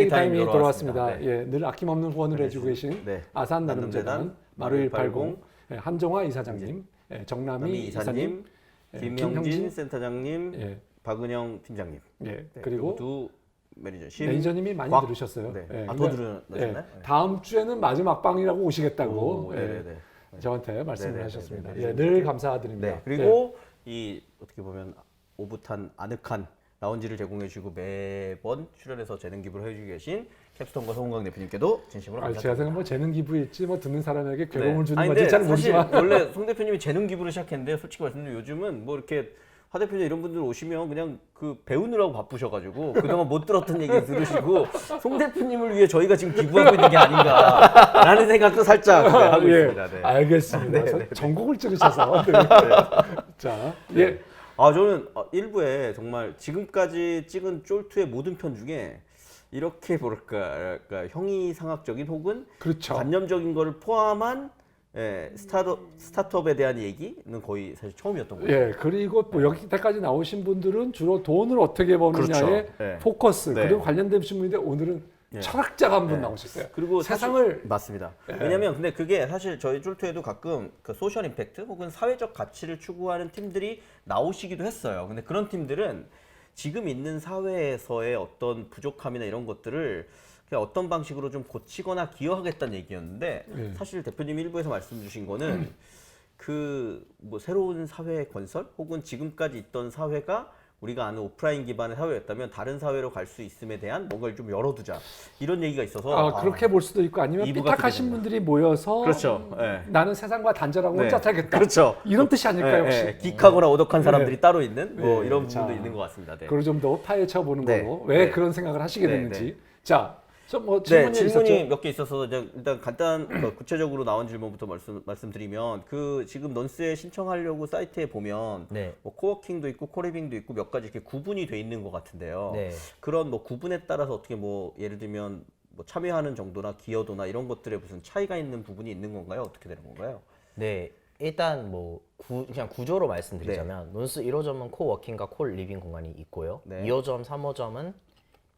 타임이 돌아왔습니다. 네. 예, 늘 아낌없는 후원을 해주고 계신 네. 아산 나눔재단 마루180 한정화 이사장님, 정남희 이사님, 김형진 센터장님, 예, 박은영 팀장님, 예, 네, 그리고 두 매니저십, 매니저님이 많이 곽- 들으셨어요. 네. 예, 더 그러니까, 들으셨나요? 예, 다음 주에는 마지막 방이라고 오시겠다고 네네네. 저한테 말씀을 네네네. 하셨습니다. 네네. 예, 늘 감사드립니다. 네. 그리고 이 어떻게 보면 오붓한 아늑한 라운지를 제공해주고 매번 출연해서 재능 기부를 해주고 계신 캡스톤과 송은강 대표님께도 진심으로 제가 감사드립니다. 생각 뭐 재능 기부일지 뭐 듣는 사람에게 괴로움을 주는 아니, 건지 근데 잘 사실 모르지만 원래 송 대표님이 재능 기부를 시작했는데 솔직히 말씀드리면 요즘은 뭐 이렇게 하 대표님 이런 분들 오시면 그냥 그 배우느라고 바쁘셔가지고 그동안 못 들었던 얘기 들으시고 송 대표님을 위해 저희가 지금 기부하고 있는 게 아닌가라는 생각도 살짝 하고 예, 있습니다. 네. 알겠습니다. 전곡을 찌르셔서 자, 예. 저는 일부에 정말 지금까지 찍은 쫄투의 모든 편 중에 이렇게 뭐랄까 형이상학적인 혹은 그렇죠. 관념적인 거를 포함한 스타트업에 대한 얘기는 거의 사실 처음이었던 거예요. 예, 그리고 뭐 여기까지 나오신 분들은 주로 돈을 어떻게 버느냐에 그렇죠. 네. 포커스 네. 그리고 관련되신 분인데 오늘은 철학자가 한 분 나오셨어요. 그리고 세상을 맞습니다. 왜냐면 근데 그게 사실 저희 쫄투에도 가끔 그 소셜 임팩트 혹은 사회적 가치를 추구하는 팀들이 나오시기도 했어요. 근데 그런 팀들은 지금 있는 사회에서의 어떤 부족함이나 이런 것들을 그냥 어떤 방식으로 좀 고치거나 기여하겠다는 얘기였는데 사실 대표님 일부에서 말씀 주신 거는 그 뭐 새로운 사회 건설 혹은 지금까지 있던 사회가 우리가 아는 오프라인 기반의 사회였다면 다른 사회로 갈 수 있음에 대한 뭔가를 좀 열어두자 이런 얘기가 있어서 그렇게 볼 수도 있고 아니면 이부가 삐딱하신 그게 분들이 모여서 그렇죠. 네. 나는 세상과 단절하고 네. 혼자 살겠다. 그렇죠. 이런 뜻이 아닐까요 혹시? 기카고나 오덕한 사람들이 따로 있는 뭐 네. 이런 자, 부분도 있는 것 같습니다. 네. 그걸 좀 더 파헤쳐 보는 네. 거고 왜 네. 그런 생각을 하시게 네, 됐는지. 자, 뭐 질문이 질문이 있었죠. 몇 개 있어서 일단 간단 구체적으로 나온 질문부터 말씀드리면 그 지금 넌스에 신청하려고 사이트에 보면 네. 뭐 코워킹도 있고 코리빙도 있고 몇 가지 이렇게 구분이 돼 있는 것 같은데요. 네. 그런 뭐 구분에 따라서 어떻게 뭐 예를 들면 뭐 참여하는 정도나 기여도나 이런 것들에 무슨 차이가 있는 부분이 있는 건가요? 어떻게 되는 건가요? 네, 일단 뭐 그냥 구조로 말씀드리자면 논스 1호점은 코워킹과 콜리빙 공간이 있고요. 네. 2호점, 3호점은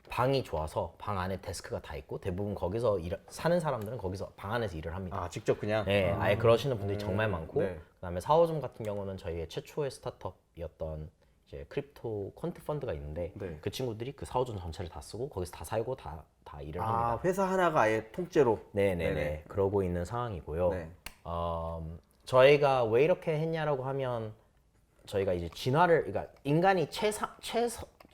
방이 좋아서 방 안에 데스크가 다 있고 대부분 거기서 사는 사람들은 거기서 방 안에서 일을 합니다. 직접 그냥? 네, 아예 그러시는 분들이 정말 많고 네. 그다음에 4호점 같은 경우는 저희의 최초의 스타트업이었던 이제 크립토 퀀트 펀드가 있는데 네. 그 친구들이 그 4호점 전체를 다 쓰고 거기서 다 살고 다 일을 합니다. 회사 하나가 아예 통째로? 네네네. 그러고 있는 상황이고요. 네. 저희가 왜 이렇게 했냐라고 하면 저희가 이제 진화를 그러니까 인간이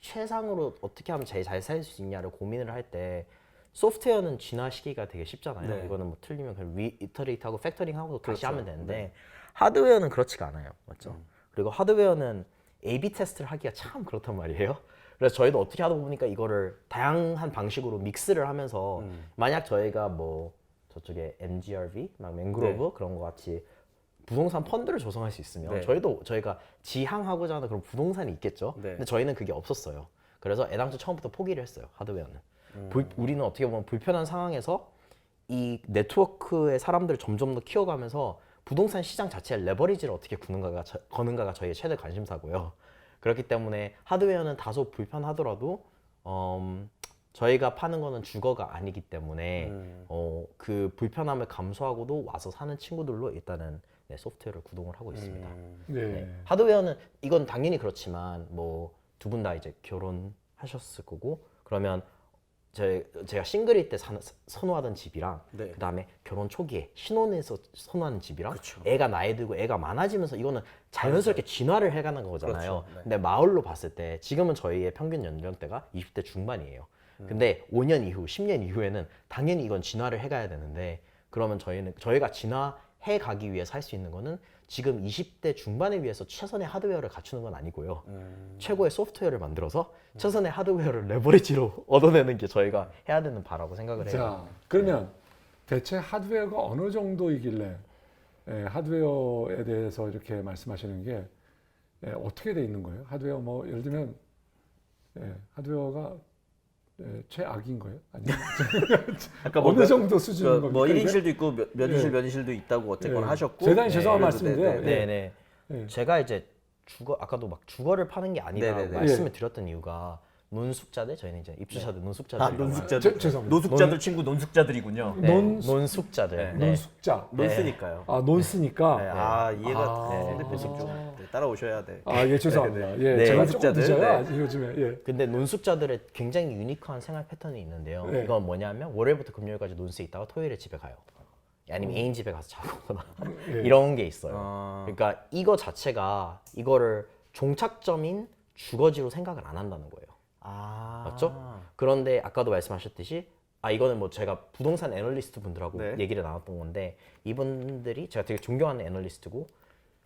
최상으로 어떻게 하면 제일 잘 살 수 있냐를 고민을 할 때 소프트웨어는 진화 시기가 되게 쉽잖아요. 네. 이거는 뭐 틀리면 그냥 리이터레이트하고 팩터링하고 다시 그렇죠. 하면 되는데 네. 하드웨어는 그렇지가 않아요. 맞죠? 그리고 하드웨어는 A/B 테스트를 하기가 참 그렇단 말이에요. 그래서 저희도 어떻게 하다 보니까 이거를 다양한 방식으로 믹스를 하면서 만약 저희가 뭐 저쪽에 MGRV, 막 맹그로브 네. 그런 거 같이 부동산 펀드를 조성할 수 있으면 네. 저희가 지향하고자 하는 그런 부동산이 있겠죠. 네. 근데 저희는 그게 없었어요. 그래서 애당초 처음부터 포기를 했어요. 하드웨어는. 우리는 어떻게 보면 불편한 상황에서 이 네트워크의 사람들을 점점 더 키워가면서 부동산 시장 자체의 레버리지를 어떻게 거는가가 저희의 최대 관심사고요. 그렇기 때문에 하드웨어는 다소 불편하더라도 저희가 파는 거는 주거가 아니기 때문에 그 불편함을 감수하고도 와서 사는 친구들로 일단은 소프트웨어를 구동을 하고 있습니다. 네. 하드웨어는 이건 당연히 그렇지만 뭐 두 분 다 이제 결혼하셨을 거고 그러면 제가 싱글일 때 선호하던 집이랑 네. 그다음에 결혼 초기에 신혼에서 선호하는 집이랑 그렇죠. 애가 나이 들고 애가 많아지면서 이거는 자연스럽게 진화를 해가는 거잖아요. 그렇죠. 네. 근데 마을로 봤을 때 지금은 저희의 평균 연령대가 20대 중반이에요. 근데 5년 이후, 10년 이후에는 당연히 이건 진화를 해가야 되는데 그러면 저희가 진화해 가기 위해 살 수 있는 거는 지금 20대 중반에 비해서 최선의 하드웨어를 갖추는 건 아니고요. 최고의 소프트웨어를 만들어서 최선의 하드웨어를 레버리지로 얻어내는 게 저희가 해야 되는 바라고 생각을 해요. 자, 그러면 대체 하드웨어가 어느 정도이길래 하드웨어에 대해서 이렇게 말씀하시는 게 어떻게 돼 있는 거예요? 하드웨어 뭐 예를 들면 하드웨어가 최악인 거예요? 아니면 아까 어느 정도 수준인 겁니까? 뭐 이게? 1인실도 있고 몇 인실 몇 인실도 있다고 어쨌거나 네. 하셨고 대단히 죄송한 그래도 말씀인데요. 네네. 제가 이제 아까도 막 주거를 파는 게 아니라 네네네. 말씀을 드렸던 이유가 논숙자들 저희는 이제 입주자들 논숙자들 아, 논숙자들. 죄송합니다. 노숙자들 친구 논숙자들이군요. 네, 논- 논숙자들 네. 네. 논숙자. 논쓰니까요. 아, 논쓰니까. 네, 아, 이해가 아. 손 대표님 좀 따라오셔야 돼. 아, 예, 죄송합니다. 예, 네, 제가 논숙자들, 조금 늦어요. 네. 요즘에. 예. 근데 논숙자들의 굉장히 유니크한 생활 패턴이 있는데요. 네. 이건 뭐냐면 월요일부터 금요일까지 논스에 있다가 토요일에 집에 가요. 아니면 애인 집에 가서 자거나 예. 이런 게 있어요. 아. 그러니까 이거 자체가 이거를 종착점인 주거지로 생각을 안 한다는 거예요. 아. 맞죠? 그런데 아까도 말씀하셨듯이 이거는 뭐 제가 부동산 애널리스트 분들하고 네. 얘기를 나눴던 건데 이분들이 제가 되게 존경하는 애널리스트고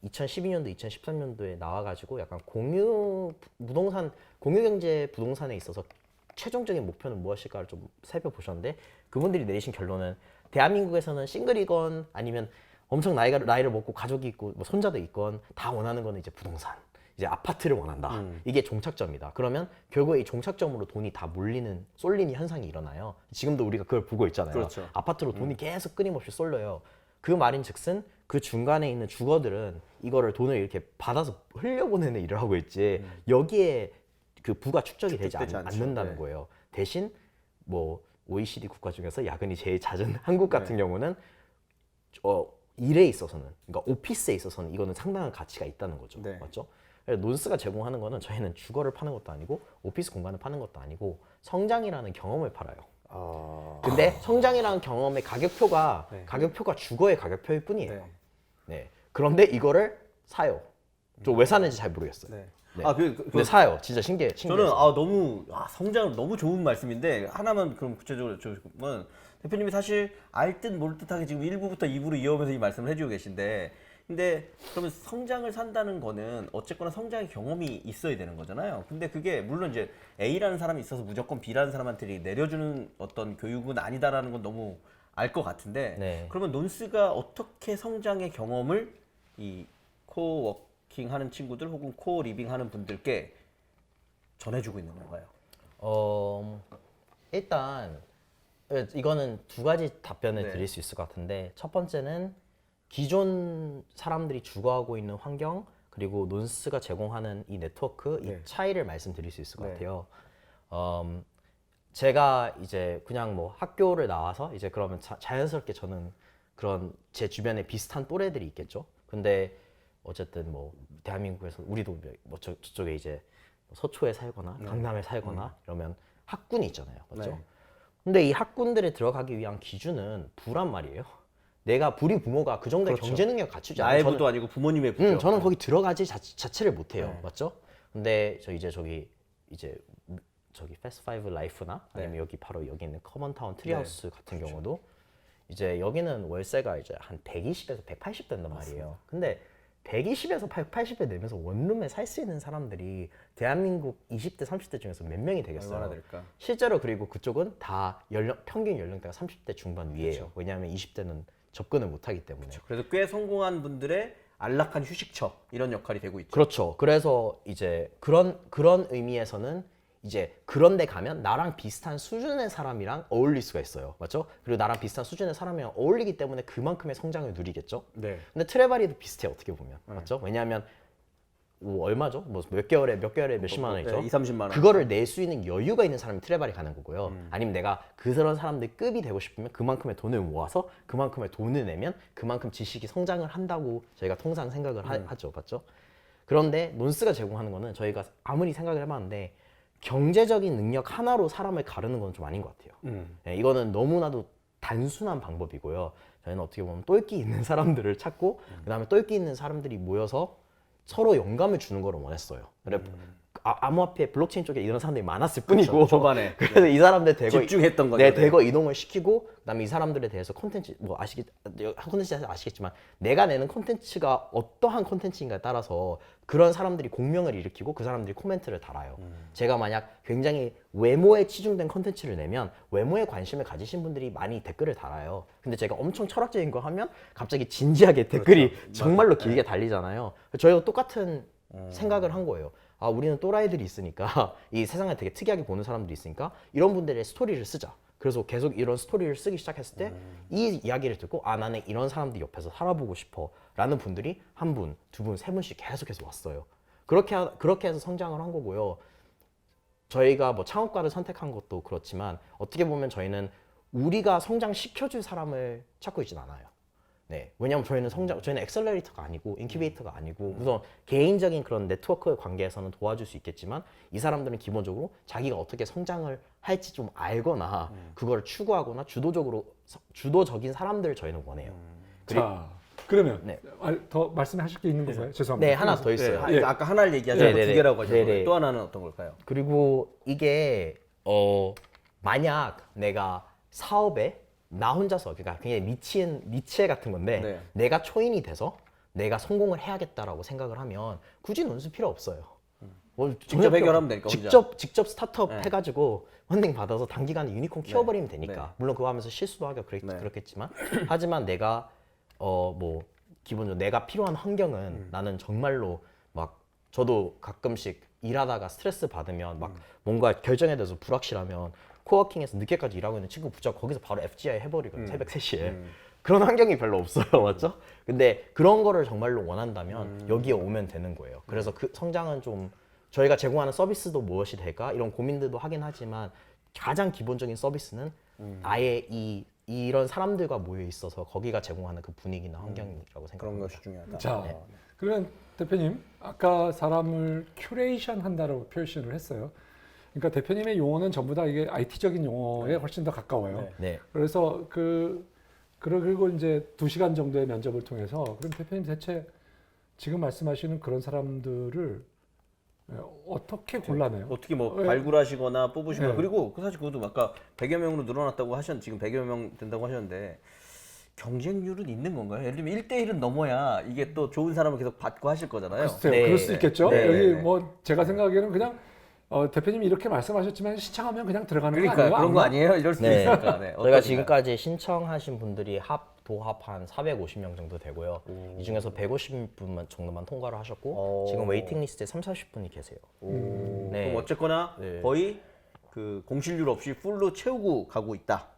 2012년도, 2013년도에 나와가지고 약간 부동산 공유 경제 부동산에 있어서 최종적인 목표는 무엇일까를 좀 살펴보셨는데 그분들이 내리신 결론은 대한민국에서는 싱글이건 아니면 엄청 나이를 먹고 가족이 있고 뭐 손자도 있건 다 원하는 거는 이제 부동산. 이제 아파트를 원한다. 이게 종착점이다. 그러면 결국에 이 종착점으로 돈이 다 쏠리는 현상이 일어나요. 지금도 우리가 그걸 보고 있잖아요. 그렇죠. 아파트로 돈이 계속 끊임없이 쏠려요. 그 말인즉슨 그 중간에 있는 주거들은 이거를 돈을 이렇게 받아서 흘려보내는 일을 하고 있지 여기에 그 부가 축적이 되지 축적되지 않죠. 않는다는 네. 거예요. 대신 뭐 OECD 국가 중에서 야근이 제일 잦은 한국 같은 경우는 일에 있어서는 그러니까 오피스에 있어서는 이거는 상당한 가치가 있다는 거죠. 네. 맞죠? 논스가 제공하는 거는 저희는 주거를 파는 것도 아니고 오피스 공간을 파는 것도 아니고 성장이라는 경험을 팔아요. 아. 근데 성장이라는 경험의 가격표가 네. 주거의 가격표일 뿐이에요. 네. 네. 그런데 이거를 사요. 저 왜 사는지 잘 모르겠어요. 네. 네. 아, 근데 사요. 진짜 신기해요. 저는 너무 성장 너무 좋은 말씀인데 하나만 그럼 구체적으로 여쭤보면 대표님이 사실 알 듯 모를 듯하게 지금 1부부터 2부로 이어오면서 이 말씀을 해주고 계신데 근데 그러면 성장을 산다는 거는 어쨌거나 성장의 경험이 있어야 되는 거잖아요. 근데 그게 물론 이제 A라는 사람이 있어서 무조건 B라는 사람한테 내려주는 어떤 교육은 아니다라는 건 너무 알 것 같은데 네. 그러면 논스가 어떻게 성장의 경험을 이 코워킹 하는 친구들 혹은 코리빙 하는 분들께 전해주고 있는 건가요? 일단 이거는 두 가지 답변을 네. 드릴 수 있을 것 같은데 첫 번째는 기존 사람들이 주거하고 있는 환경 그리고 논스가 제공하는 이 네트워크 이 네. 차이를 말씀드릴 수 있을 것 네. 같아요. 제가 이제 그냥 뭐 학교를 나와서 이제 그러면 자연스럽게 저는 그런 제 주변에 비슷한 또래들이 있겠죠. 근데 어쨌든 뭐 대한민국에서 우리도 뭐 저쪽에 이제 서초에 살거나 강남에 살거나 이러면 학군이 있잖아요. 맞죠? 네. 근데 이 학군들에 들어가기 위한 기준은 부란 말이에요. 내가 우리 부모가 그 정도의 그렇죠. 경제 능력 갖추지 나의 않아요. 부도 아니고 부모님의 부죠. 저는 거기 들어가지 자체를 못해요. 네. 맞죠? 근데 저기 패스트 5 라이프나 아니면 네. 여기 바로 여기 있는 커먼타운 트리하우스 같은 경우도 이제 여기는 월세가 이제 한 120에서 180 된단 말이에요. 근데 120에서 180에 내면서 원룸에 살 수 있는 사람들이 대한민국 20대, 30대 중에서 몇 명이 되겠어요? 얼마나 될까? 실제로 그리고 그쪽은 다 평균 연령대가 30대 중반 위에요. 그렇죠. 왜냐하면 20대는 접근을 못하기 때문에. 그래서 꽤 성공한 분들의 안락한 휴식처 이런 역할이 되고 있죠. 그렇죠. 그래서 이제 그런 의미에서는 이제 그런 데 가면 나랑 비슷한 수준의 사람이랑 어울릴 수가 있어요. 맞죠? 그리고 나랑 비슷한 수준의 사람이랑 어울리기 때문에 그만큼의 성장을 누리겠죠? 네. 근데 트레바리도 비슷해 어떻게 보면. 맞죠? 왜냐하면 뭐 얼마죠? 뭐 몇 개월에 몇십만 원이죠? 네, 2-30만 원. 그거를 낼 수 있는 여유가 있는 사람이 트레바리 가는 거고요. 아니면 내가 그런 사람들 급이 되고 싶으면 그만큼의 돈을 모아서 그만큼의 돈을 내면 그만큼 지식이 성장을 한다고 저희가 통상 생각을 하죠. 맞죠? 그런데 논스가 제공하는 거는 저희가 아무리 생각을 해봤는데 경제적인 능력 하나로 사람을 가르는 건 좀 아닌 것 같아요. 네, 이거는 너무나도 단순한 방법이고요. 저희는 어떻게 보면 똘끼 있는 사람들을 찾고 그다음에 똘끼 있는 사람들이 모여서 서로 영감을 주는 걸 원했어요. 그래 암호화폐 블록체인 쪽에 이런 사람들이 많았을 뿐이고 그렇죠, 초반에. 그래서 이 사람들 대거 집중했던 거죠. 네, 네. 대거 이동을 시키고 그다음에 이 사람들에 대해서 콘텐츠 콘텐츠에서 아시겠지만 내가 내는 콘텐츠가 어떠한 콘텐츠인가에 따라서 그런 사람들이 공명을 일으키고 그 사람들이 코멘트를 달아요. 제가 만약 굉장히 외모에 치중된 콘텐츠를 내면 외모에 관심을 가지신 분들이 많이 댓글을 달아요. 근데 제가 엄청 철학적인 거 하면 갑자기 진지하게 댓글이 정말로 길게 달리잖아요. 저희도 똑같은 생각을 한 거예요. 우리는 또라이들이 있으니까 이 세상을 되게 특이하게 보는 사람들이 있으니까 이런 분들의 스토리를 쓰자. 그래서 계속 이런 스토리를 쓰기 시작했을 때 이 이야기를 듣고 나는 이런 사람들 옆에서 살아보고 싶어 라는 분들이 한 분, 두 분, 세 분씩 계속해서 왔어요. 그렇게 해서 성장을 한 거고요. 저희가 뭐 창업가를 선택한 것도 그렇지만 어떻게 보면 저희는 우리가 성장시켜줄 사람을 찾고 있진 않아요. 네, 왜냐하면 저희는 엑셀러레이터가 아니고 인큐베이터가 아니고 우선 개인적인 그런 네트워크의 관계에서는 도와줄 수 있겠지만 이 사람들은 기본적으로 자기가 어떻게 성장을 할지 좀 알거나 그거를 추구하거나 주도적인 사람들을 저희는 원해요. 자, 그러면 네. 더 말씀하실 게 있는 건가요? 죄송합니다. 네, 하나 더 있어요. 예. 아까 하나를 얘기하자면 네네네. 두 개라고 하셨는데 네네. 또 하나는 어떤 걸까요? 그리고 이게 만약 내가 사업에 나 혼자서 그러니까 그냥 니체 같은 건데 네. 내가 초인이 돼서 내가 성공을 해야겠다라고 생각을 하면 굳이 논술 필요 없어요. 뭐 직접 전혀 필요 해결하면 없어요. 되니까, 혼자. 직접 스타트업 네. 해가지고 펀딩 받아서 단기간에 유니콘 키워버리면 되니까 네. 물론 그거 하면서 실수도 하고 네. 그렇겠지만 하지만 내가 뭐 기본적으로 내가 필요한 환경은 나는 정말로 막 저도 가끔씩 일하다가 스트레스 받으면 막 뭔가 결정에 대해서 불확실하면 코워킹에서 늦게까지 일하고 있는 친구 붙잡고 거기서 바로 FGI 해버리거든요. 새벽 3시에. 그런 환경이 별로 없어요. 맞죠? 근데 그런 거를 정말로 원한다면 여기에 오면 되는 거예요. 그래서 그 성장은 좀 저희가 제공하는 서비스도 무엇이 될까? 이런 고민들도 하긴 하지만 가장 기본적인 서비스는 아예 이런 사람들과 모여 있어서 거기가 제공하는 그 분위기나 환경이라고 그런 생각합니다. 것이 중요하다. 자, 네. 그러면 대표님 아까 사람을 큐레이션 한다라고 표현을 했어요. 그러니까 대표님의 용어는 전부 다 이게 IT적인 용어에 훨씬 더 가까워요. 네. 네. 그래서 그리고 이제 2시간 정도의 면접을 통해서 그럼 대표님 대체 지금 말씀하시는 그런 사람들을 어떻게 골라내요? 어떻게 뭐 예. 발굴하시거나 뽑으시거나 예. 그리고 사실 그것도 아까 100여 명으로 늘어났다고 하셨는데 지금 100여 명 된다고 하셨는데 경쟁률은 있는 건가요? 예를 들면 1대1은 넘어야 이게 또 좋은 사람을 계속 받고 하실 거잖아요. 글쎄요, 네. 그럴 수 있겠죠. 네. 여기 뭐 제가 생각하기에는 그냥 대표님이 이렇게 말씀하셨지만 신청하면 그냥 들어가는 거 그러니까 아니에요? 그런 거 아마? 아니에요? 이럴 수도 네. 있으니까. 네. 저희가 어떠신가요? 지금까지 신청하신 분들이 도합 한 450명 정도 되고요. 이 중에서 150분 정도만 통과를 하셨고 오. 지금 웨이팅 리스트에 40분이 계세요. 네. 그럼 어쨌거나 네. 거의 그 공실률 없이 풀로 채우고 가고 있다.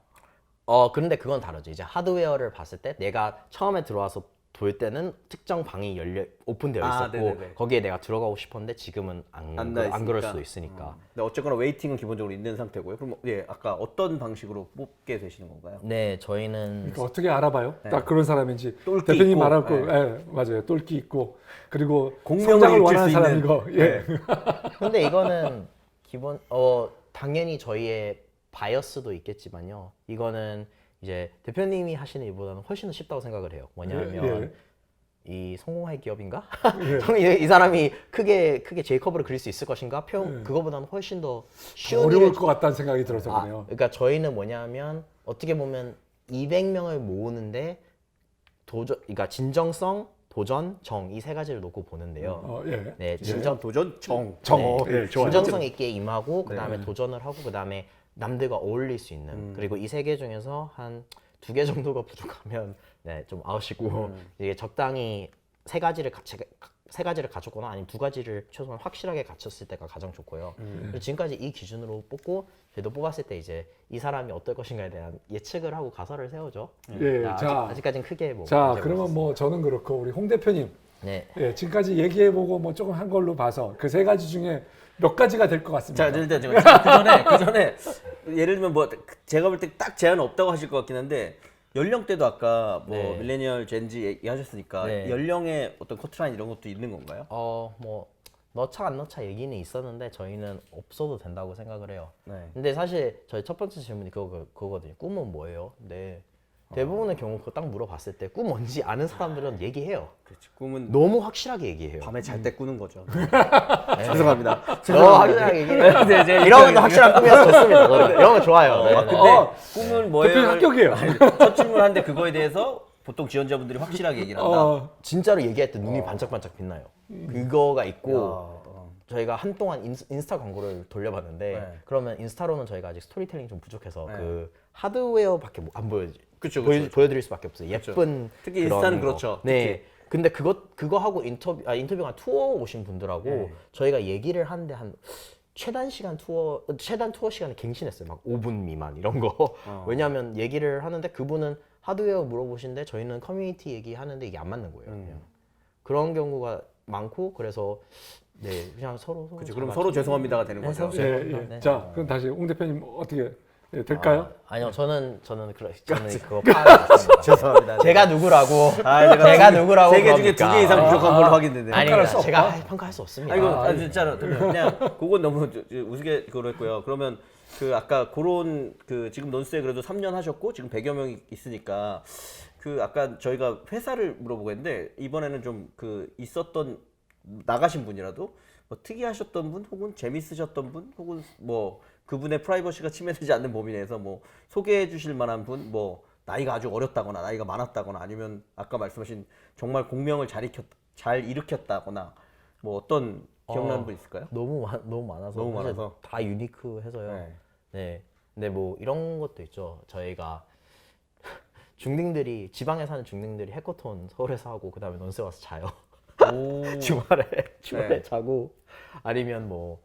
그런데 그건 다르죠. 이제 하드웨어를 봤을 때 내가 처음에 들어와서 볼 때는 특정 방이 오픈되어 아, 있었고 네네네. 거기에 내가 들어가고 싶었는데 지금은 안 그럴 수도 있으니까. 근데 어쨌거나 웨이팅은 기본적으로 있는 상태고요. 그럼 예, 아까 어떤 방식으로 뽑게 되시는 건가요? 네, 저희는 그러니까 어떻게 알아봐요? 네. 딱 그런 사람인지. 똘끼 대표님 있고, 말할 거, 네. 예, 맞아요. 똘끼 있고 그리고 공명을 성장을 일으킬 원하는 수 있는. 사람이고, 예. 근데 이거는 기본 당연히 저희의 바이어스도 있겠지만요. 이거는 이제 대표님이 하시는 일보다는 훨씬 더 쉽다고 생각을 해요. 뭐냐면 이 성공할 기업인가? 이 사람이 크게 제이커브를 그릴 수 있을 것인가? 그거보다는 훨씬 더 쉬운 어려울 일을 것 같다는 생각이 들어서 그래요. 그러니까 저희는 뭐냐면 어떻게 보면 200명을 모으는데 그러니까 진정성, 도전, 정 이 세 가지를 놓고 보는데요. 예. 네, 진정, 도전, 정. 정. 네, 예, 좋아요. 진정성 있게 임하고 그다음에 도전을 하고 그다음에 남들과 어울릴 수 있는 그리고 이 세 개 중에서 한 2개 정도가 부족하면 네, 좀 아웃이고 이게 적당히 세 가지를 갖췄거나 아니면 2가지를 최소한 확실하게 갖췄을 때가 가장 좋고요. 그리고 지금까지 이 기준으로 뽑고 저희도 뽑았을 때 이제 이 사람이 어떨 것인가에 대한 예측을 하고 가설을 세우죠. 예, 아직까지는 크게 뭐 자, 문제가 그러면 뭐 저는 그렇고 우리 홍 대표님, 네. 예, 지금까지 얘기해보고 뭐 조금 한 걸로 봐서 그 세 가지 중에 몇 가지가 될 것 같습니다. 자, 일단 제가 그 전에 예를 들면 뭐 제가 볼 때 딱 제한 없다고 하실 것 같긴 한데 연령대도 아까 뭐 네. 밀레니얼, 젠지 얘기하셨으니까 네. 연령의 어떤 커트라인 이런 것도 있는 건가요? 뭐 넣자 안 넣자 얘기는 있었는데 저희는 없어도 된다고 생각을 해요. 네. 근데 사실 저희 첫 번째 질문이 그거거든요. 꿈은 뭐예요? 네. 대부분의 경우 그거 딱 물어봤을 때 꿈 뭔지 아는 사람들은 얘기해요. 그렇지. 꿈은 너무 확실하게 얘기해요. 밤에 잘 때 꾸는 거죠. 죄송합니다. 너무 확실하게 얘기해요. 네, 제가 이런 것도 확실한 꿈이어서 좋습니다. 저는. 이런 거 좋아요. 네. 근데 꿈은 뭐예요? 대표님 합격이에요. 아니, 첫 질문하는데 그거에 대해서 보통 지원자분들이 확실하게 얘기를 한다. 진짜로 얘기할 때 눈이 반짝반짝 빛나요. 그거가 있고 어. 저희가 한동안 인스타 광고를 돌려봤는데 네. 그러면 인스타로는 저희가 아직 스토리텔링 좀 부족해서 네. 그 하드웨어밖에 안 보여지. 그쵸. 보여드릴 수밖에 없어요. 예쁜 특히 그런 인스타는 거. 그렇죠. 네. 근데 그거 하고 인터뷰가 투어 오신 분들하고 네. 저희가 얘기를 하는데 한 최단 투어 시간을 갱신했어요. 막 5분 미만 이런 거. 왜냐하면 얘기를 하는데 그분은 하드웨어 물어보시는데 저희는 커뮤니티 얘기하는데 이게 안 맞는 거예요. 그냥. 그런 경우가 많고 그래서 네, 그냥 서로 그렇죠. 잘 그럼 맞추고. 서로 죄송합니다가 되는 네, 거죠. 서로 예, 죄송합니다. 예. 네. 자, 그럼 다시 옹 대표님 어떻게 될까요? 아니요, 저는 그거 파악했습니다. 죄송합니다. 제가 누구라고? 아, 제가 누구라고? 세개 중에 그럽니까? 2개 이상 부족한 걸로 확인되네요. 아니, 평가할 수 제가 없다? 평가할 수 없습니다. 아 이거 진짜로 그냥 그건 너무 우스개 그걸 했고요. 그러면 그 아까 그런 그 지금 논스에 그래도 3년 하셨고 지금 100여 명이 있으니까 그 아까 저희가 회사를 물어보고 했는데 이번에는 좀 그 있었던 나가신 분이라도 뭐 특이하셨던 분 혹은 재밌으셨던 분 혹은 뭐 그분의 프라이버시가 침해되지 않는 범위 내에서 뭐 소개해 주실 만한 분 뭐 나이가 아주 어렸다거나 나이가 많았다거나 아니면 아까 말씀하신 정말 공명을 잘 일으켰다거나 뭐 어떤 기억나는 분 있을까요? 너무 많아서 너무 사실 많아서. 다 유니크해서요. 네. 네. 근데 뭐 이런 것도 있죠. 저희가 중딩들이 지방에 사는 중딩들이 해커톤 서울에서 하고 그다음에 논스 와서 자요. 오. 주말에 네. 자고 아니면 뭐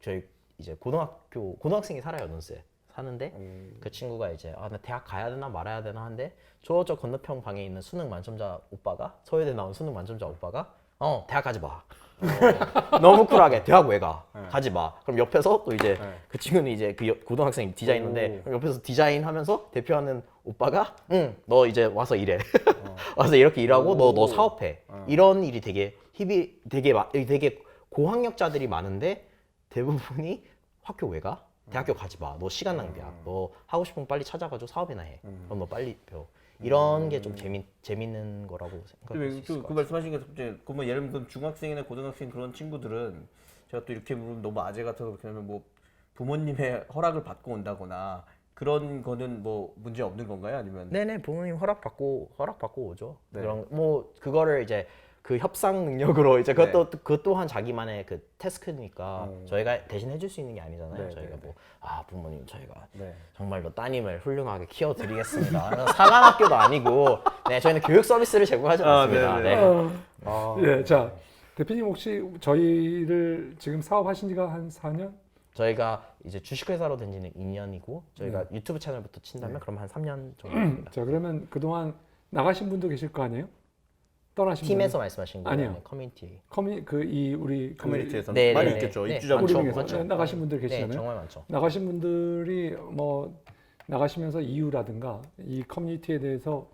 저희 이제 고등학생이 살아요 논스에 사는데 그 친구가 이제 나 대학 가야 되나 말아야 되나 하는데 저쪽 건너편 방에 있는 수능 만점자 오빠가 서울대 나온 수능 만점자 오빠가 대학 가지 마. 너무 쿨하게 대학 왜 가? 가지 마. 그럼 옆에서 또 이제 그 친구는 이제 그 고등학생 디자이너인데 그럼 옆에서 디자인하면서 대표하는 오빠가 너 이제 와서 일해. 와서 이렇게 일하고 너 사업해. 이런 일이 되게 되게 고학력자들이 많은데 대부분이 학교 왜 가? 대학교 가지 마. 너 시간 낭비야. 너 하고 싶으면 빨리 찾아가지고 사업이나 해. 그럼 너 빨리 배워. 이런 게 좀 재밌는 거라고 생각할 수 있을 것 그 같아요. 말씀하신 게 갑자기 그러면 예를 들면 중학생이나 고등학생 그런 친구들은 제가 또 이렇게 물으면 너무 아재 같아서 그렇게 하면 뭐 부모님의 허락을 받고 온다거나 그런 거는 뭐 문제 없는 건가요? 아니면 네네 부모님 허락 받고 오죠. 네. 그런 뭐 그거를 이제 그 협상 능력으로 이제 그것 또한 자기만의 그 태스크니까 저희가 대신 해줄 수 있는 게 아니잖아요. 네, 저희가 네, 뭐 부모님 저희가 네. 정말로 따님을 훌륭하게 키워드리겠습니다. 사관학교도 아니고 네 저희는 교육 서비스를 제공하지 않습니다. 네, 네. 네. 예, 자, 대표님 혹시 저희를 지금 사업하신 지가 한 4년? 저희가 이제 주식회사로 된 지는 2년이고 저희가 유튜브 채널부터 친다면 그럼 한 3년 정도. 자, 그러면 그동안 나가신 분도 계실 거 아니에요? 떠나신 팀에서 분들? 말씀하신 거예요? 아니요. 네, 커뮤니티. 우리 커뮤니티에서 네, 많이 네, 있겠죠. 네. 입주자 많죠. 우리중에서 많죠. 나가신 분들 네, 계시잖아요. 정말 많죠. 나가신 분들이 뭐 나가시면서 이유라든가 이 커뮤니티에 대해서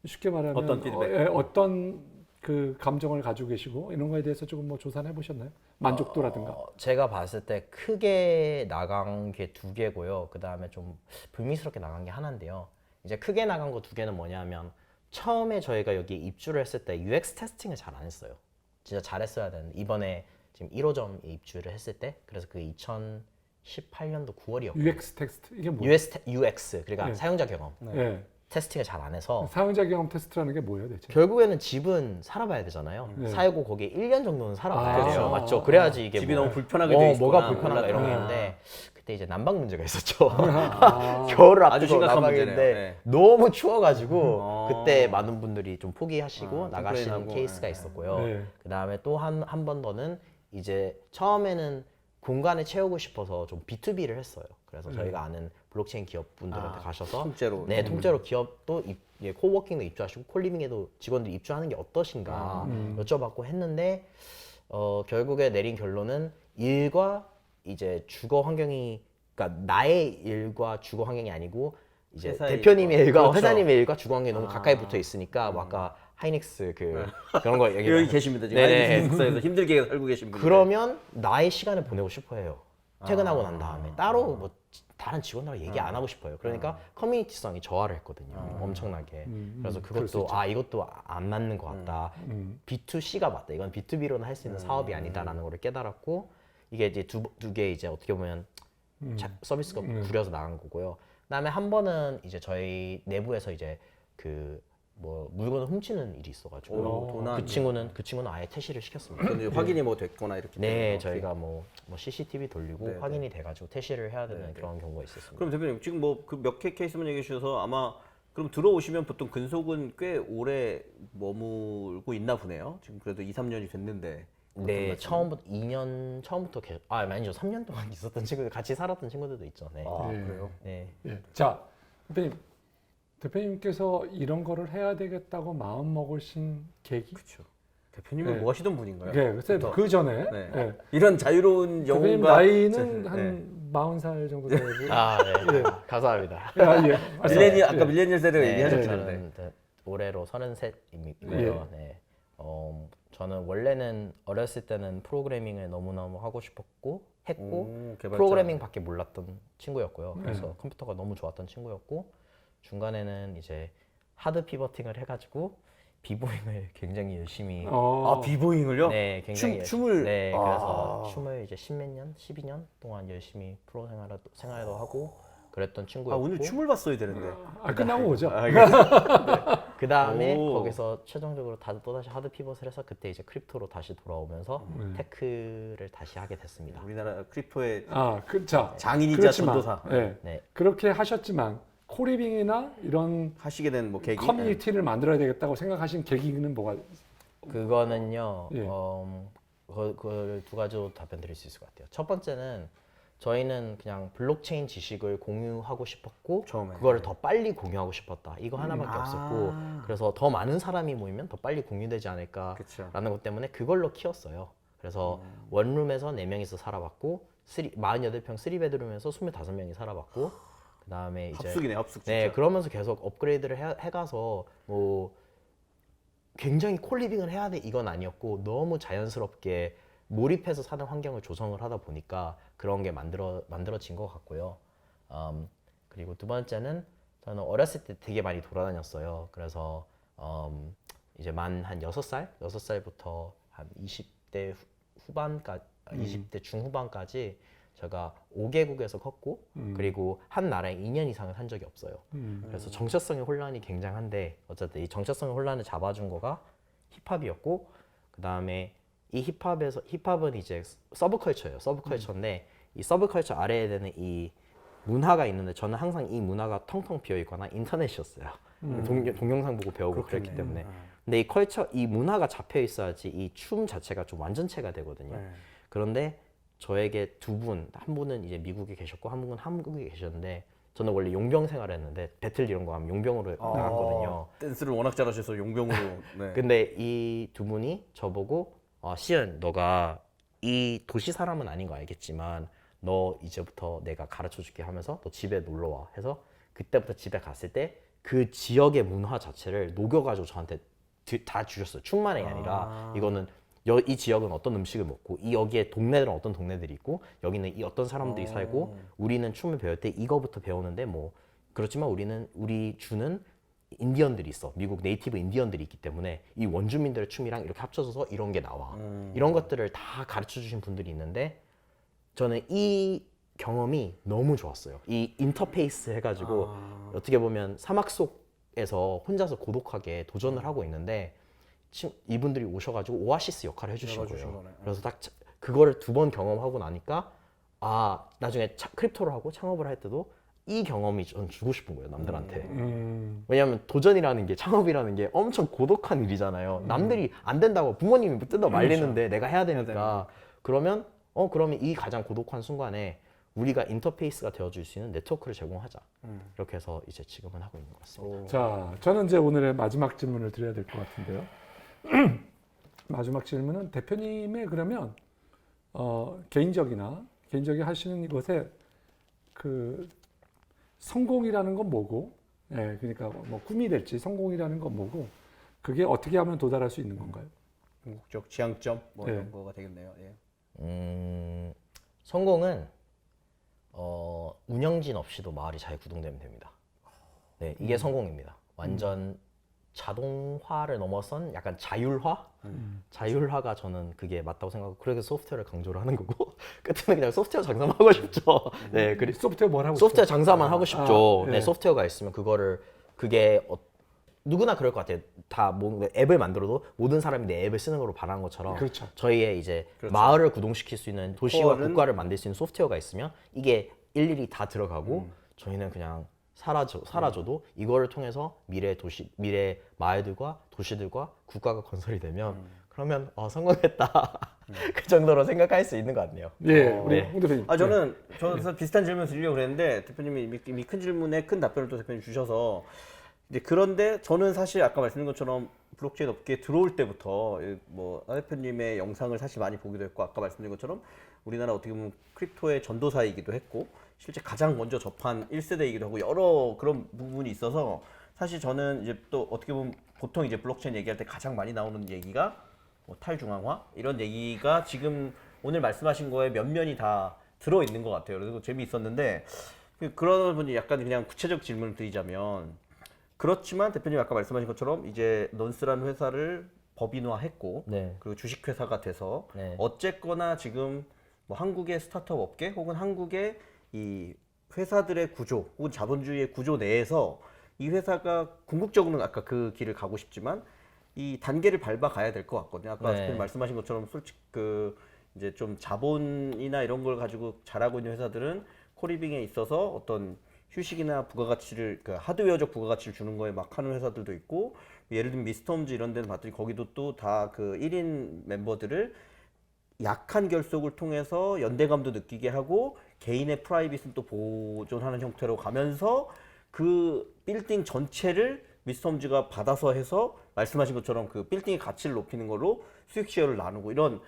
쉽게 말하면 어떤 피드백? 어떤 그 감정을 가지고 계시고 이런 거에 대해서 조금 뭐 조사를 해보셨나요? 만족도라든가. 제가 봤을 때 크게 나간 게 2개고요. 그 다음에 좀 불미스럽게 나간 게 하나인데요. 이제 크게 나간 거 2개는 뭐냐면 처음에 저희가 여기 입주를 했을 때 UX 테스팅을 잘 안 했어요. 진짜 잘했어야 되는데 이번에 지금 1호점에 입주를 했을 때 그래서 그 2018년도 9월이었고 UX 텍스트 이게 뭐예요? UX 그러니까 네. 사용자 경험 예. 테스팅을 잘 안 해서 사용자 경험 테스트라는 게 뭐예요, 대체? 결국에는 집은 살아봐야 되잖아요. 네. 살고 거기에 1년 정도는 살아봐야 아, 돼요. 그렇죠. 맞죠? 그래야지 이게 집이 뭐, 너무 불편하게 돼 있구나. 뭐가 불편한가 이런 게 몰랐구나. 있는데 그때 이제 난방 문제가 있었죠. 아, 겨울을 아주 앞두고 심각한 난방인데 문제네요. 네. 너무 추워가지고 어. 그때 많은 분들이 좀 포기하시고 나가신 컴플레인하고. 케이스가 네. 있었고요. 네. 그 다음에 또 한 번 더는 이제 처음에는 공간을 채우고 싶어서 좀 B2B를 했어요. 그래서 저희가 아는 블록체인 기업분들한테 가셔서 통째로. 네, 통째로 기업도 코워킹도 입주하시고 콜리빙에도 직원들이 입주하는 게 어떠신가 여쭤봤고 했는데 결국에 내린 결론은 일과 이제 주거 환경이 그러니까 나의 일과 주거 환경이 아니고 이제 회사의 대표님의 일과 그렇죠. 회사님의 일과 주거 환경이 너무 가까이 붙어 있으니까 뭐 아까 하이닉스 그런 거 얘기 여기 계십니다. 지금 네네. 하이닉스 기숙사에서 힘들게 살고 계신 분. 그러면 나의 시간을 보내고 싶어해요. 퇴근하고 난 다음에 따로 뭐 다른 직원들하고 얘기 안 하고 싶어요. 그러니까 커뮤니티성이 저하를 했거든요. 엄청나게. 그래서 그럴 수 그것도 이것도 안 맞는 것 같다. B2C가 맞다. 이건 B2B로는 할 수 있는 사업이 아니다라는 걸 깨달았고 이게 이제 두 개 이제 어떻게 보면 서비스가 구려서 나간 거고요. 그다음에 한 번은 이제 저희 내부에서 이제 그 뭐 물건을 훔치는 일이 있어가지고 도난. 그 친구는 아예 퇴실을 시켰습니다. 그건 이제 확인이 뭐 됐거나 이렇게. 네, 되는 거. 저희가 뭐 CCTV 돌리고 네, 확인이 돼가지고 퇴실을 해야 되는 그런 경우가 있었습니다. 그럼 대표님 지금 뭐 그 몇 개 케이스만 얘기해 주셔서 아마 그럼 들어오시면 보통 근속은 꽤 오래 머물고 있나 보네요. 지금 그래도 2, 3년이 됐는데. 네, 처음부터 계속 아니죠 3년 동안 있었던 친구들 같이 살았던 친구들도 있죠. 네. 예. 그래요? 네. 예. 자, 대표님께서 이런 거를 해야 되겠다고 마음 먹으신 계기? 그렇죠. 대표님은 네. 뭐 하시던 분인가요? 네, 글쎄 그 전에 네. 네. 이런 자유로운 대표님 영혼과 나이는 네. 한 40살 정도 되고. 아, 네. 예. 감사합니다. 아, 예. 밀레니얼 아까 예. 밀레니얼 세대가 얘기하셨는데 저는 올해로 33이고요. 네. 저는 원래는 어렸을 때는 프로그래밍을 너무너무 하고 싶었고 했고 개발자. 프로그래밍밖에 몰랐던 친구였고요. 그래서 컴퓨터가 너무 좋았던 친구였고 중간에는 이제 하드 피버팅을 해가지고 비보잉을 굉장히 열심히 아 비보잉을요? 네, 굉장히 춤을 네, 아. 그래서 춤을 이제 10몇 년, 12년 동안 열심히 프로 생활도 하고 그랬던 아 친구였고 오늘 춤을 봤어야 되는데 아, 끝나고 오죠. 그 다음에 오. 거기서 최종적으로 또다시 하드 피벗을 해서 그때 이제 크립토로 다시 돌아오면서 테크를 다시 하게 됐습니다. 우리나라 크립토의 아, 자, 장인이자 그렇지만, 전도사 예. 네. 그렇게 하셨지만 코리빙이나 이런 하시게 된 뭐 계기 커뮤니티를 만들어야 되겠다고 생각하신 계기는 뭐가? 그거는요. 예. 그걸 두 가지로 답변 드릴 수 있을 것 같아요. 첫 번째는 저희는 그냥 블록체인 지식을 공유하고 싶었고 처음에. 그거를 더 빨리 공유하고 싶었다. 이거 하나밖에 아. 없었고 그래서 더 많은 사람이 모이면 더 빨리 공유되지 않을까라는 그쵸. 것 때문에 그걸로 키웠어요. 그래서 원룸에서 4명이서 살아봤고 48평 3베드룸에서 25명이 살아봤고 그 다음에 이제 합숙이네 합숙 진짜. 네, 그러면서 계속 업그레이드를 해가서 뭐 굉장히 콜리빙을 해야 돼 이건 아니었고 너무 자연스럽게 몰입해서 사는 환경을 조성을 하다 보니까 그런 게 만들어진 것 같고요. 그리고 두 번째는 저는 어렸을 때 되게 많이 돌아다녔어요. 그래서 이제 만 한 6살부터 한 20대 후반까지, 20대 중후반까지 제가 5개국에서 컸고 그리고 한 나라에 2년 이상을 산 적이 없어요. 그래서 정체성의 혼란이 굉장한데 어쨌든 이 정체성의 혼란을 잡아준 거가 힙합이었고 그 다음에 이 힙합은 이제 서브컬처예요. 서브컬처인데 이 서브컬처 아래에 되는 이 문화가 있는데 저는 항상 이 문화가 텅텅 비어 있거나 인터넷이었어요. 동영상 보고 배우고 그랬기 때문에. 근데 이 문화가 잡혀 있어야지 이 춤 자체가 좀 완전체가 되거든요. 네. 그런데 저에게 한 분은 이제 미국에 계셨고 한 분은 한국에 계셨는데 저는 원래 용병 생활했는데 배틀 이런 거 하면 용병으로 나갔거든요. 댄스를 워낙 잘하셔서 용병으로. 네. 근데 이 두 분이 저보고 시연 너가 이 도시 사람은 아닌 거 알겠지만 너 이제부터 내가 가르쳐 줄게 하면서 너 집에 놀러 와 해서 그때부터 집에 갔을 때 그 지역의 문화 자체를 녹여가지고 저한테 다 주셨어요. 춤만이 아니라 이거는 이 지역은 어떤 음식을 먹고 이 여기에 동네들은 어떤 동네들이 있고 여기는 이 어떤 사람들이 살고 우리는 춤을 배울 때 이거부터 배우는데 뭐 그렇지만 우리 주는 인디언들이 있어. 미국 네이티브 인디언들이 있기 때문에 이 원주민들의 춤이랑 이렇게 합쳐져서 이런 게 나와. 이런 것들을 다 가르쳐 주신 분들이 있는데 저는 이 경험이 너무 좋았어요. 이 인터페이스 해가지고 어떻게 보면 사막 속에서 혼자서 고독하게 도전을 하고 있는데 이분들이 오셔가지고 오아시스 역할을 해주신 거예요. 그래서 딱 그거를 2번 경험하고 나니까 나중에 크립토를 하고 창업을 할 때도 이 경험이 전 주고 싶은 거예요 남들한테. 왜냐하면 도전이라는 게 창업이라는 게 엄청 고독한 일이잖아요. 남들이 안 된다고 부모님이 뜯어 말리는데 내가 해야 되니까 그러면 이 가장 고독한 순간에 우리가 인터페이스가 되어줄 수 있는 네트워크를 제공하자. 이렇게 해서 이제 지금은 하고 있는 것 같습니다. 자, 저는 이제 오늘의 마지막 질문을 드려야 될 것 같은데요. 마지막 질문은 대표님의 그러면 개인적이 하시는 것에 그 성공이라는 건 뭐고, 그러니까 뭐 꿈이 될지 성공이라는 건 뭐고, 그게 어떻게 하면 도달할 수 있는 건가요? 궁극적 지향점 뭐 네. 이런 거가 되겠네요. 예. 성공은 운영진 없이도 마을이 잘 구동되면 됩니다. 네, 이게 성공입니다. 완전 자동화를 넘어선 약간 자율화? 자율화가 저는 그게 맞다고 생각하고 그래서 소프트웨어를 강조를 하는 거고 끝에는 그냥 소프트웨어 장사만 하고 싶죠. 네, 그리고 소프트웨어 뭘 하고 소프트웨어 싶어요? 장사만 하고 싶죠. 네. 네, 소프트웨어가 있으면 그게 누구나 그럴 것 같아요. 다 앱을 만들어도 모든 사람이 내 앱을 쓰는 걸로 바라는 것처럼 그렇죠. 저희의 이제 그렇죠. 마을을 구동시킬 수 있는 도시와 코어는- 국가를 만들 수 있는 소프트웨어가 있으면 이게 일일이 다 들어가고 저희는 그냥 사라져도 이거를 통해서 미래 마을들과 도시들과 국가가 건설이 되면 그러면 성공했다 그 정도로 생각할 수 있는 것 같네요. 예, 우리 네. 홍 대표님. 저는 비슷한 질문 드리려고 그랬는데 대표님이 이미 큰 질문에 큰 답변을 또 대표님 주셔서 이제 그런데 저는 사실 아까 말씀드린 것처럼 블록체인 업계에 들어올 때부터 뭐 하 대표님의 영상을 사실 많이 보기도 했고 아까 말씀드린 것처럼 우리나라 어떻게 보면 크립토의 전도사이기도 했고 실제 가장 먼저 접한 1세대이기도 하고 여러 그런 부분이 있어서 사실 저는 이제 또 어떻게 보면 보통 이제 블록체인 얘기할 때 가장 많이 나오는 얘기가 뭐 탈중앙화 이런 얘기가 지금 오늘 말씀하신 거에 면면이 다 들어 있는 것 같아요. 그래서 재미있었는데 그런 분이 약간 그냥 구체적 질문을 드리자면 그렇지만 대표님 아까 말씀하신 것처럼 이제 넌스라는 회사를 법인화했고 네. 그리고 주식회사가 돼서 네. 어쨌거나 지금 뭐 한국의 스타트업 업계 혹은 한국의 이 회사들의 구조 혹은 자본주의의 구조 내에서 이 회사가 궁극적으로는 아까 그 길을 가고 싶지만 이 단계를 밟아 가야 될 것 같거든요. 아까 네. 대표님 말씀하신 것처럼 솔직히 그 이제 좀 자본이나 이런 걸 가지고 잘하고 있는 회사들은 코리빙에 있어서 어떤 휴식이나 부가가치를 그 하드웨어적 부가가치를 주는 거에 막 하는 회사들도 있고 예를 들면 미스터홈즈 이런 데는 봤더니 거기도 또 다 그 1인 멤버들을 약한 결속을 통해서 연대감도 느끼게 하고 개인의 프라이빗은 또 보존하는 형태로 가면서 그 빌딩 전체를 미스터홈즈가 받아서 해서 말씀하신 것처럼 그 빌딩의 가치를 높이는 걸로 수익 쉐어를 나누고 이런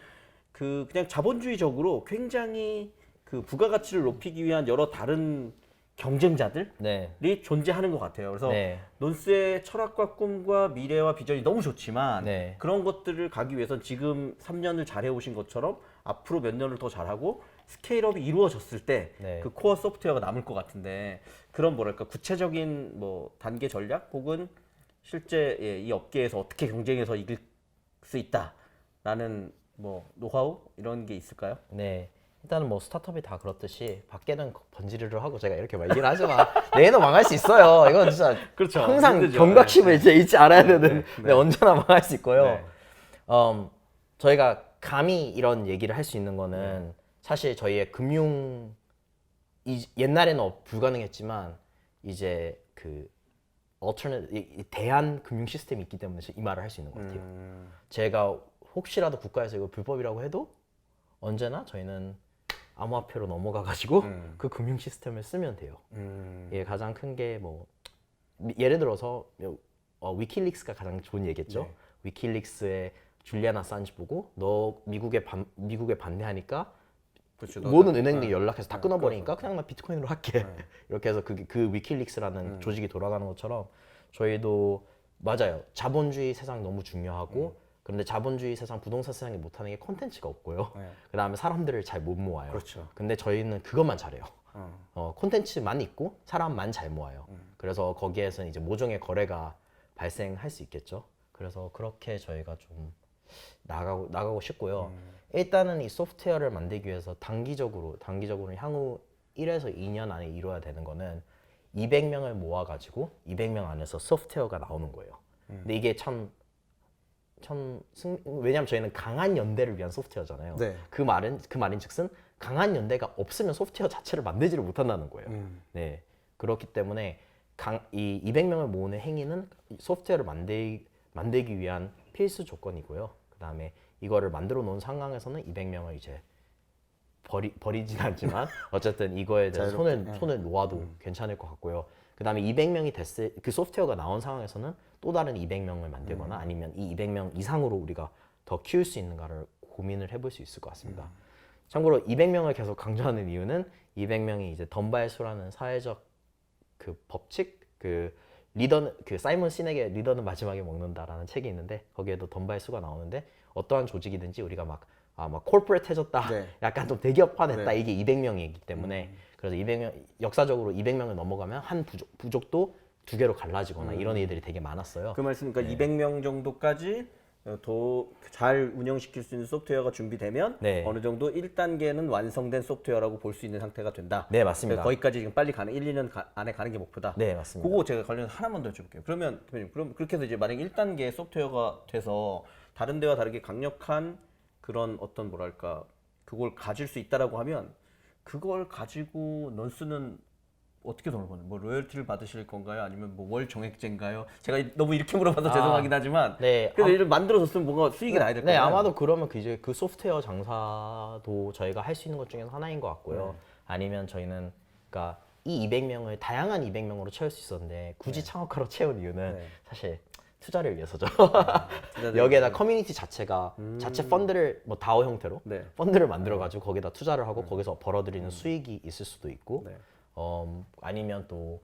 그 그냥 자본주의적으로 굉장히 그 부가가치를 높이기 위한 여러 다른 경쟁자들이 네. 존재하는 것 같아요. 그래서 네. 논스의 철학과 꿈과 미래와 비전이 너무 좋지만 네. 그런 것들을 가기 위해선 지금 3년을 잘해오신 것처럼 앞으로 몇 년을 더 잘하고 스케일업이 이루어졌을 때 그 네. 코어 소프트웨어가 남을 것 같은데 그런 뭐랄까 구체적인 뭐 단계 전략 혹은 실제 이 업계에서 어떻게 경쟁해서 이길 수 있다라는 뭐 노하우 이런 게 있을까요? 네. 일단은 뭐 스타트업이 다 그렇듯이 밖에는 번지르르 하고 제가 이렇게 말긴 하지만 내일은 망할 수 있어요. 이건 진짜 그렇죠. 항상 힘들죠. 경각심을 이제 잊지 않아야 되는 네. 네, 언제나 망할 수 있고요. 네. 저희가 감히 이런 얘기를 할 수 있는 거는 사실 저희의 금융 옛날에는 불가능했지만 이제 그 alternative 대한 금융 시스템이 있기 때문에 이 말을 할 수 있는 것 같아요. 제가 혹시라도 국가에서 이거 불법이라고 해도 언제나 저희는 암호화폐로 넘어가가지고 그 금융 시스템을 쓰면 돼요. 이게 가장 큰 게 뭐 예를 들어서 위키릭스가 가장 좋은 예겠죠. 네. 위키릭스의 줄리안 아산지 보고 너 미국에 반대하니까 그렇죠. 모든 은행들이 연락해서 다 끊어버리니까 그냥 나 비트코인으로 할게. 이렇게 해서 그 위키릭스라는 조직이 돌아가는 것처럼 저희도 맞아요. 자본주의 세상 너무 중요하고 그런데 자본주의 세상 부동산 세상이 못하는 게 콘텐츠가 없고요. 네. 그다음에 사람들을 잘 못 모아요. 그렇죠. 근데 저희는 그것만 잘해요. 콘텐츠만 있고 사람만 잘 모아요. 그래서 거기에서는 이제 모종의 거래가 발생할 수 있겠죠. 그래서 그렇게 저희가 좀 나가고 싶고요. 일단은 이 소프트웨어를 만들기 위해서 단기적으로 향후 1에서 2년 안에 이루어야 되는 거는 200명을 모아가지고 200명 안에서 소프트웨어가 나오는 거예요. 근데 이게 왜냐면 저희는 강한 연대를 위한 소프트웨어잖아요. 네. 그 말인즉슨 강한 연대가 없으면 소프트웨어 자체를 만들지를 못한다는 거예요. 네. 그렇기 때문에 이 200명을 모으는 행위는 소프트웨어를 만들기 위한 필수 조건이고요. 그다음에 이거를 만들어 놓은 상황에서는 200명을 이제 버리진 않지만 어쨌든 이거에 대해서 손을 놓아도 괜찮을 것 같고요. 그다음에 200명이 됐을 그 소프트웨어가 나온 상황에서는 또 다른 200명을 만들거나 아니면 이 200명 이상으로 우리가 더 키울 수 있는가를 고민을 해볼 수 있을 것 같습니다. 참고로 200명을 계속 강조하는 이유는 200명이 이제 덤바일수라는 사회적 그 법칙 그 리더는 그 사이먼 시넥의 리더는 마지막에 먹는다라는 책이 있는데 거기에도 덤바일수가 나오는데 어떠한 조직이든지 우리가 막 코퍼레트해졌다, 네. 약간 좀 대기업화됐다 네. 이게 200명이기 때문에 그래서 200명 역사적으로 200명을 넘어가면 한 부족도 두 개로 갈라지거나 이런 일들이 되게 많았어요. 그 말씀 그러니까 200명 정도까지 더 잘 운영시킬 수 있는 소프트웨어가 준비되면 네. 어느 정도 1단계는 완성된 소프트웨어라고 볼 수 있는 상태가 된다. 네, 맞습니다. 거기까지 지금 빨리 가는 1, 2년 안에 가는 게 목표다. 네, 맞습니다. 그거 제가 관련해서 하나만 더 여쭤볼게요. 그러면 대표님, 그럼 그렇게 해서 이제 만약에 1단계 소프트웨어가 돼서 다른 데와 다르게 강력한 그런 어떤 뭐랄까 그걸 가질 수 있다라고 하면 그걸 가지고 넌스는 어떻게 돈을 버는? 뭐 로열티를 받으실 건가요? 아니면 뭐 월 정액제인가요? 제가 너무 이렇게 물어봐서 죄송하긴 하지만 네. 그래도 이를 만들어줬으면 뭔가 수익이 나야 될 네, 거예요. 아마도 그러면 이제 그 소프트웨어 장사도 저희가 할 수 있는 것 중에 하나인 것 같고요. 아니면 저희는 그러니까 이 200명을 다양한 200명으로 채울 수 있었는데 굳이 창업가로 채운 이유는 네. 사실 투자를 위해서죠. 투자들 여기에다 커뮤니티 자체가 자체 펀드를 뭐 다오 형태로 네. 펀드를 만들어가지고 거기다 투자를 하고 거기서 벌어들이는 수익이 있을 수도 있고 네. 아니면 또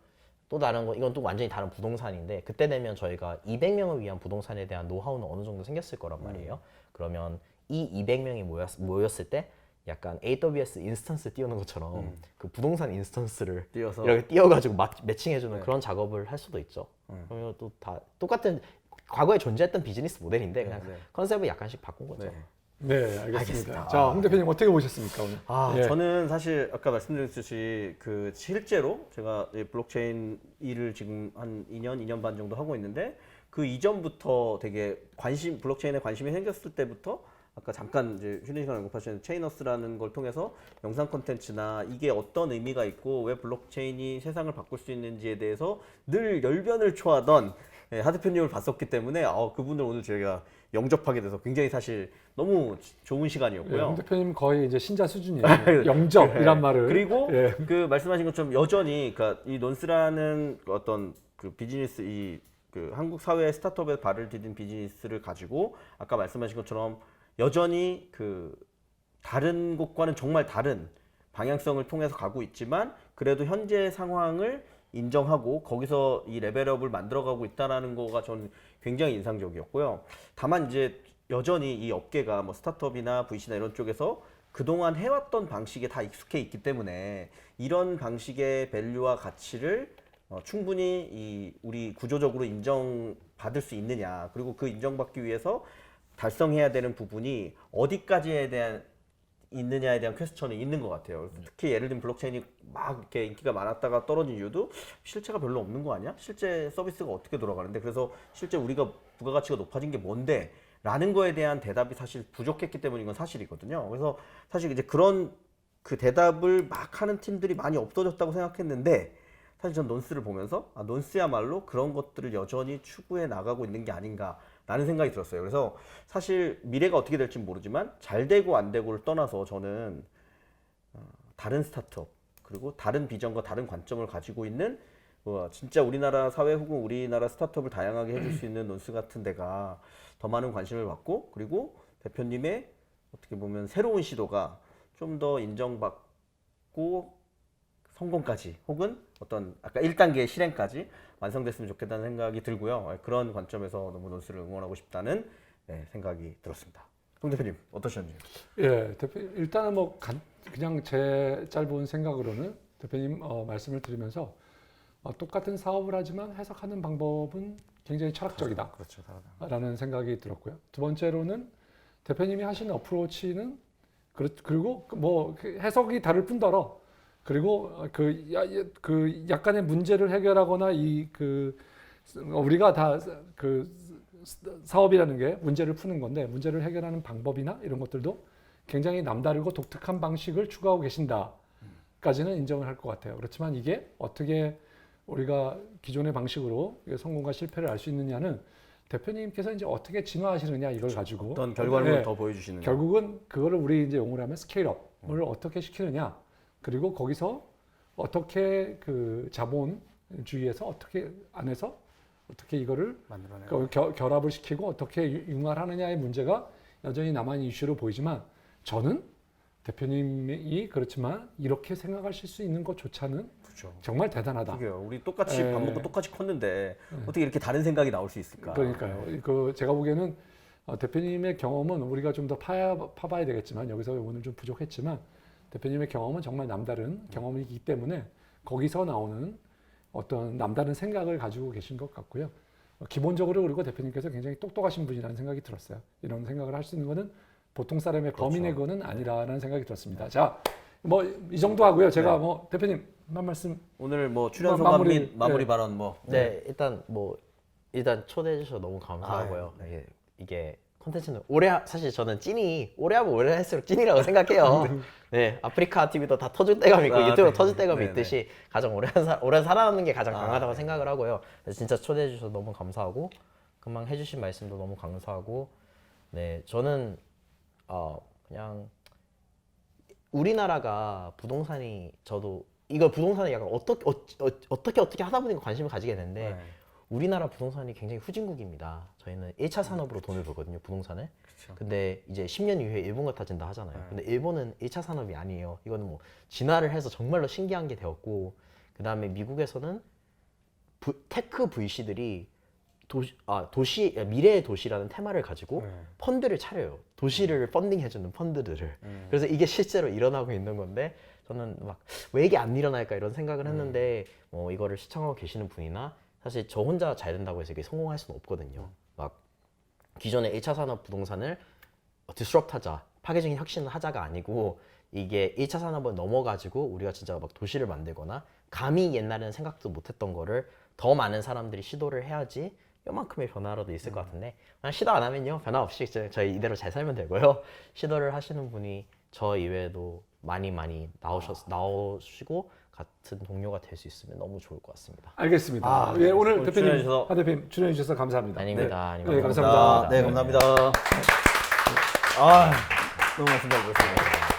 다른 거 이건 또 완전히 다른 부동산인데 그때 되면 저희가 200명을 위한 부동산에 대한 노하우는 어느 정도 생겼을 거란 말이에요. 그러면 이 200명이 모였을 때 약간 AWS 인스턴스 띄우는 것처럼 그 부동산 인스턴스를 띄워서. 이렇게 띄워가지고 매칭해주는 네. 그런 작업을 할 수도 있죠. 그러면 또 다 똑같은 과거에 존재했던 비즈니스 모델인데 그냥 네. 컨셉을 약간씩 바꾼 거죠. 네. 네, 알겠습니다. 알겠습니다. 자, 홍 대표님 어떻게 보셨습니까 오늘? 예. 저는 사실 아까 말씀드렸듯이 그 실제로 제가 이 블록체인 일을 지금 한 2년 반 정도 하고 있는데 그 이전부터 되게 블록체인에 관심이 생겼을 때부터 아까 잠깐 이제 쉬는 시간에 언급하신 체인어스라는 걸 통해서 영상 콘텐츠나 이게 어떤 의미가 있고 왜 블록체인이 세상을 바꿀 수 있는지에 대해서 늘 열변을 초하던 하 대표님을 봤었기 때문에 그분을 오늘 저희가 영접하게 돼서 굉장히 사실 너무 좋은 예, 시간이었고요. 홍 대표님 거의 이제 신자 수준이에요. 영접이란 말을. 그리고 예. 그 말씀하신 것처럼 여전히 그러니까 이 논스라는 어떤 그 비즈니스 그 한국 사회 스타트업에 발을 디딘 비즈니스를 가지고 아까 말씀하신 것처럼 여전히 그 다른 곳과는 정말 다른 방향성을 통해서 가고 있지만 그래도 현재 상황을 인정하고 거기서 이 레벨업을 만들어가고 있다라는 거가 저는 굉장히 인상적이었고요. 다만 이제 여전히 이 업계가 뭐 스타트업이나 VC나 이런 쪽에서 그동안 해왔던 방식에 다 익숙해 있기 때문에 이런 방식의 밸류와 가치를 충분히 우리 구조적으로 인정받을 수 있느냐, 그리고 그 인정받기 위해서 달성해야 되는 부분이 어디까지에 대한 있느냐에 대한 퀘스천이 있는 것 같아요. 특히 예를 들면 블록체인이 막 이렇게 인기가 많았다가 떨어진 이유도 실체가 별로 없는 거 아니야? 실제 서비스가 어떻게 돌아가는데 그래서 실제 우리가 부가가치가 높아진 게 뭔데? 라는 거에 대한 대답이 사실 부족했기 때문인 건 사실이거든요. 그래서 사실 이제 그런 그 대답을 막 하는 팀들이 많이 없어졌다고 생각했는데 사실 전 논스를 보면서 논스야말로 그런 것들을 여전히 추구해 나가고 있는 게 아닌가라는 생각이 들었어요. 그래서 사실 미래가 어떻게 될지 모르지만 잘 되고 안 되고를 떠나서 저는 다른 스타트업 그리고 다른 비전과 다른 관점을 가지고 있는 진짜 우리나라 사회 혹은 우리나라 스타트업을 다양하게 해줄 수 있는 논스 같은 데가 더 많은 관심을 받고 그리고 대표님의 어떻게 보면 새로운 시도가 좀 더 인정받고 성공까지 혹은 어떤 아까 1단계 실행까지 완성됐으면 좋겠다는 생각이 들고요. 그런 관점에서 너무 논스를 응원하고 싶다는 생각이 들었습니다. 홍 대표님 어떠셨나요? 예, 대표 일단은 뭐 그냥 제 짧은 생각으로는 대표님 말씀을 들으면서 똑같은 사업을 하지만 해석하는 방법은 굉장히 철학적이다. 그렇죠. 라는 생각이 들었고요. 두 번째로는 대표님이 하시는 어프로치는 그리고 뭐 해석이 다를 뿐더러 그리고 그 약간의 문제를 해결하거나 우리가 다 그 사업이라는 게 문제를 푸는 건데 문제를 해결하는 방법이나 이런 것들도 굉장히 남다르고 독특한 방식을 추구하고 계신다까지는 인정을 할 것 같아요. 그렇지만 이게 어떻게 우리가 기존의 방식으로 성공과 실패를 알 수 있느냐는 대표님께서 이제 어떻게 진화하시느냐 이걸 가지고 어떤 결과물을 더 보여주시는 결국은 그거를 우리 이제 용어로 하면 스케일업을 어떻게 시키느냐 그리고 거기서 어떻게 그 자본주의에서 어떻게 안에서 어떻게 이거를 결합을 시키고 어떻게 융화하느냐의 문제가 여전히 남아 있는 이슈로 보이지만 저는 대표님이 그렇지만 이렇게 생각하실 수 있는 것조차는 그렇죠. 정말 대단하다. 그게요. 우리 똑같이 밥 먹고 똑같이 컸는데 어떻게 이렇게 다른 생각이 나올 수 있을까? 그러니까요. 제가 보기에는 대표님의 경험은 우리가 좀 더 파봐야 되겠지만 여기서 오늘 좀 부족했지만 대표님의 경험은 정말 남다른 경험이기 때문에 거기서 나오는 어떤 남다른 생각을 가지고 계신 것 같고요. 기본적으로 그리고 대표님께서 굉장히 똑똑하신 분이라는 생각이 들었어요. 이런 생각을 할 수 있는 것은 보통 사람의 범인의 거는 아니라는 생각이 들었습니다. 자, 뭐 이 정도 하고요. 제가 뭐 대표님 한 말씀 오늘 뭐 출연 소감 및 마무리 발언 뭐. 네, 일단 초대해 주셔서 너무 감사하고요. 이게 콘텐츠는 사실 저는 오래 하면 오래 할수록 찐이라고 생각해요. 네, 아프리카 TV도 다 터질 때감이 있고 유튜브 터질 때감이 있듯이 가장 오래 살아남는 게 가장 강하다고 생각을 하고요. 그래서 진짜 초대해 주셔서 너무 감사하고 금방 해주신 말씀도 너무 감사하고 네, 저는 그냥 우리나라가 부동산이 저도 이거 부동산에 약간 어떻게 하다 보니까 관심을 가지게 됐는데 우리나라 부동산이 굉장히 후진국입니다. 저희는 1차 산업으로 돈을 벌거든요, 부동산을. 근데 이제 10년 이후에 일본 같아진다 하잖아요. 근데 일본은 1차 산업이 아니에요. 이거는 뭐 진화를 해서 정말로 신기한 게 되었고, 그 다음에 미국에서는 테크 VC들이 미래의 도시라는 테마를 가지고 펀드를 차려요. 도시를 펀딩해주는 펀드들을. 그래서 이게 실제로 일어나고 있는 건데, 저는 막 왜 이게 안 일어날까 이런 생각을 했는데, 뭐 이거를 시청하고 계시는 분이나 사실 저 혼자 잘 된다고 해서 이게 성공할 수는 없거든요. 막 기존의 1차 산업 부동산을 디스럽트하자, 파괴적인 혁신을 하자가 아니고, 이게 1차 산업을 넘어가지고 우리가 진짜 막 도시를 만들거나, 감히 옛날에는 생각도 못했던 거를 더 많은 사람들이 시도를 해야지 요만큼의 변화라도 있을 것 같은데, 그냥 시도 안 하면요 변화 없이 저희 이대로 잘 살면 되고요. 시도를 하시는 분이 저 이외에도 많이 나오시고 같은 동료가 될 수 있으면 너무 좋을 것 같습니다. 알겠습니다. 예, 오늘 오늘 대표님, 출연해주셔서- 하 대표님 출연해 주셔서 감사합니다. 아닙니다. 네, 감사합니다. 네, 감사합니다. 아, 너무 말씀 잘 들었습니다.